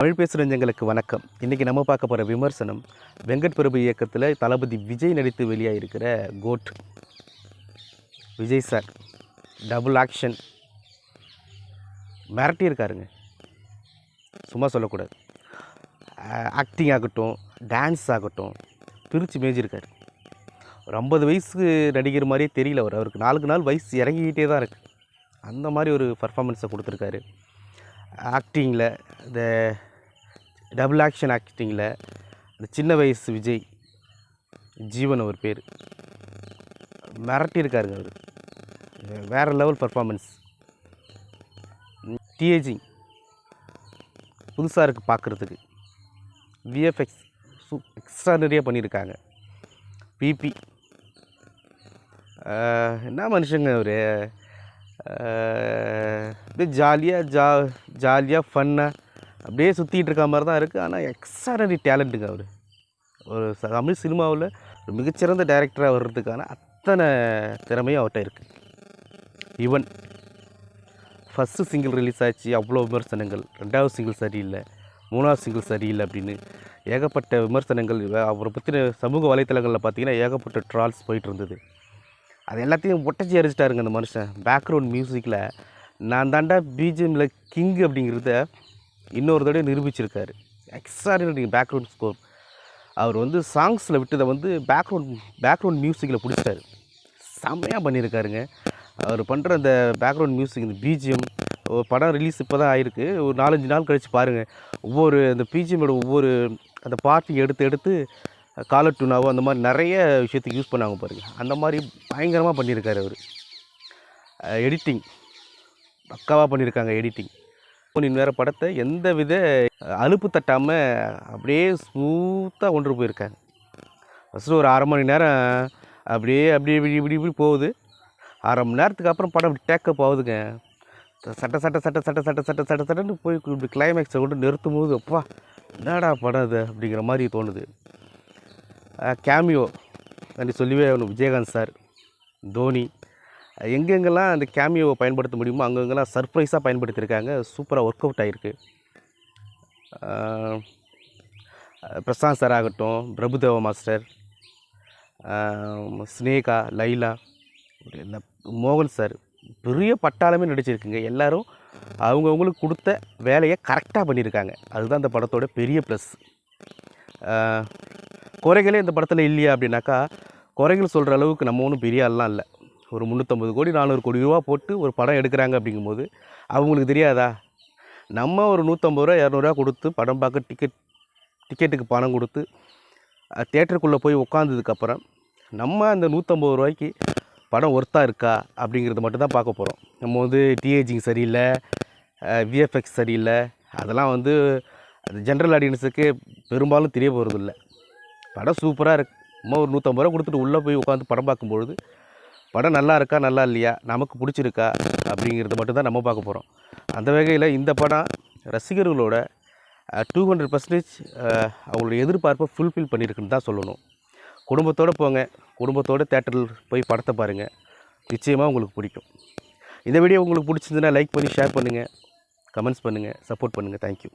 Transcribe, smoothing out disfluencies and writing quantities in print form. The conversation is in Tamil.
தமிழ் பேசுகிறவங்களுக்கு வணக்கம். இன்றைக்கி நம்ம பார்க்க போகிற விமர்சனம் வெங்கட் பிரபு இயக்கத்தில் தளபதி விஜய் நடித்து வெளியாகிருக்கிற GOAT. Vijay sir double action மிரட்டி இருக்காருங்க, சும்மா சொல்லக்கூடாது. ஆக்டிங் ஆகட்டும், டான்ஸ் ஆகட்டும், பிரித்து மேய்ஞ்சிருக்காரு. ஒரு 50 வயசு நடிகர் மாதிரியே தெரியல. அவருக்கு நாளுக்கு நாள் வயசு இறங்கிக்கிட்டே தான் இருக்குது. அந்த மாதிரி ஒரு பர்ஃபார்மன்ஸை கொடுத்துருக்காரு. ஆக்டிங்கில் இந்த டபுள் ஆக்ஷன் ஆக்டிங்கில் இந்த சின்ன வயசு விஜய், ஜீவன் அவர் பேர், மிரட்டியிருக்காருங்க. அவர் வேறு லெவல் பர்ஃபார்மன்ஸ். டிஏஜிங் புதுசாக இருக்குது பார்க்குறதுக்கு. விஎஃப்எக்ஸ் எக்ஸ்ட்ரானரியாக பண்ணியிருக்காங்க. பிபி என்ன மனுஷங்க அவர், அப்படியே ஜாலியாக ஃபன்னாக அப்படியே சுற்றிட்டு இருக்க மாதிரி தான் இருக்குது. ஆனால் எக்ஸ்ட்ரானரி டேலண்ட்டுங்க அவர். ஒரு தமிழ் சினிமாவில் ஒரு மிகச்சிறந்த டைரக்டராக வர்றதுக்கான அத்தனை திறமையும் அவர்கிட்ட இருக்குது. ஈவன் ஃபஸ்ட்டு சிங்கிள் ரிலீஸ் ஆச்சு, அவ்வளோ விமர்சனங்கள். 2வது சிங்கிள் சரியில்லை, 3வது சிங்கிள் சரியில்லை அப்படின்னு ஏகப்பட்ட விமர்சனங்கள். அவரை பற்றின சமூக வலைத்தளங்களில் பார்த்திங்கன்னா ஏகப்பட்ட ட்ரால்ஸ் போயிட்டு இருந்தது. அது எல்லாத்தையும் ஒட்டச்சி அரைச்சிட்டாருங்க அந்த மனுஷன். பேக்ரவுண்ட் மியூசிக்கில் நான் தாண்டா பிஜிஎம்மில் கிங் அப்படிங்கிறத இன்னொரு தடவை நிரூபிச்சிருக்காரு. Extraordinary background score. அவர் சாங்ஸில் விட்டதை பேக்ரவுண்ட் மியூசிக்கில் பிடிச்சிட்டாரு. செம்மையாக பண்ணியிருக்காருங்க. அவர் பண்ணுற அந்த பேக்ரவுண்ட் மியூசிக், இந்த பிஜிஎம். ஒரு படம் ரிலீஸ் இப்போ தான் ஆகிருக்கு. ஒரு 4-5 நாள் கழித்து பாருங்கள். அந்த பிஜிஎம்மோட ஒவ்வொரு அந்த பார்ட்டி எடுத்து காலர் டூனாவோ அந்த மாதிரி நிறைய விஷயத்துக்கு யூஸ் பண்ணாங்க பாருங்கள். அந்த மாதிரி பயங்கரமாக பண்ணியிருக்காரு அவர். எடிட்டிங் பக்காவாக பண்ணியிருக்காங்க. எடிட்டிங் வேறு படத்தை எந்த வித அலுப்பு தட்டாமல் அப்படியே ஸ்மூத்தாக கொண்டு போயிருக்காங்க. ஃபஸ்ட்டு ஒரு 1/2 மணி நேரம் அப்படியே இப்படி போகுது. 1/2 மணி நேரத்துக்கு அப்புறம் படம் இப்படி டேக்கப் ஆகுதுங்க. சட்டன்னு போய் இப்படி கிளைமேக்ஸை கொண்டு நிறுத்தும் போது அப்பா என்னடா படம் அது அப்படிங்கிற மாதிரி தோணுது. கேமியோ அப்படி சொல்லவே விஜயகாந்த் சார், தோனி, எங்கெங்கெல்லாம் அந்த கேமியோவை பயன்படுத்த முடியுமோ அங்கெங்கெல்லாம் சர்ப்ரைஸாக பயன்படுத்தியிருக்காங்க. சூப்பராக ஒர்க் அவுட் ஆகிருக்கு. பிரசாந்த் சார் ஆகட்டும், பிரபுதேவா மாஸ்டர், ஸ்னேகா, லைலா, மோகன் சார், பெரிய பட்டாளமே நடிச்சிருக்குங்க. எல்லோரும் அவங்கவுங்களுக்கு கொடுத்த வேலையை கரெக்டாக பண்ணியிருக்காங்க. அதுதான் இந்த படத்தோட பெரிய ப்ளஸ். குறைகளே இந்த படத்தில் இல்லையா அப்படின்னாக்கா, குறைகள் சொல்கிற அளவுக்கு நம்ம ஒன்றும் பெரிய ஆள்லாம் இல்லை. ஒரு 350 கோடி 400 கோடி ரூபா போட்டு ஒரு படம் எடுக்கிறாங்க அப்படிங்கும்போது அவங்களுக்கு தெரியாதா? நம்ம ஒரு 150 ரூபா 200 ரூபா கொடுத்து படம் பார்க்க டிக்கெட்டுக்கு பணம் கொடுத்து தியேட்டருக்குள்ளே போய் உட்காந்ததுக்கப்புறம் நம்ம அந்த 150 ரூபாய்க்கு படம் ஒர்த்தாக இருக்கா அப்படிங்கிறது மட்டும்தான் பார்க்க போகிறோம். நம்ம டிஏஜிங் சரியில்லை, விஎஃப்எக்ஸ் சரியில்லை, அதெல்லாம் அது ஜென்ரல் ஆடியன்ஸுக்கு பெரும்பாலும் தெரிய போகிறதில்ல. படம் சூப்பராக இருக்கு. நம்ம ஒரு 150 ரூபா கொடுத்துட்டு உள்ளே போய் உட்காந்து படம் பார்க்கும்பொழுது படம் நல்லா இருக்கா நல்லா இல்லையா, நமக்கு பிடிச்சிருக்கா அப்படிங்கிறது மட்டும்தான் நம்ம பார்க்க போகிறோம். அந்த வகையில் இந்த படம் ரசிகர்களோட 200% அவங்களுடைய எதிர்பார்ப்பை ஃபுல்ஃபில் பண்ணியிருக்குன்னு தான் சொல்லணும். குடும்பத்தோடு போங்க, குடும்பத்தோடு தேட்டரில் போய் படத்தை பாருங்கள், நிச்சயமாக உங்களுக்கு பிடிக்கும். இந்த வீடியோ உங்களுக்கு பிடிச்சிருந்துன்னா லைக் பண்ணி ஷேர் பண்ணுங்கள், கமெண்ட்ஸ் பண்ணுங்கள், சப்போர்ட் பண்ணுங்கள். தேங்க்யூ.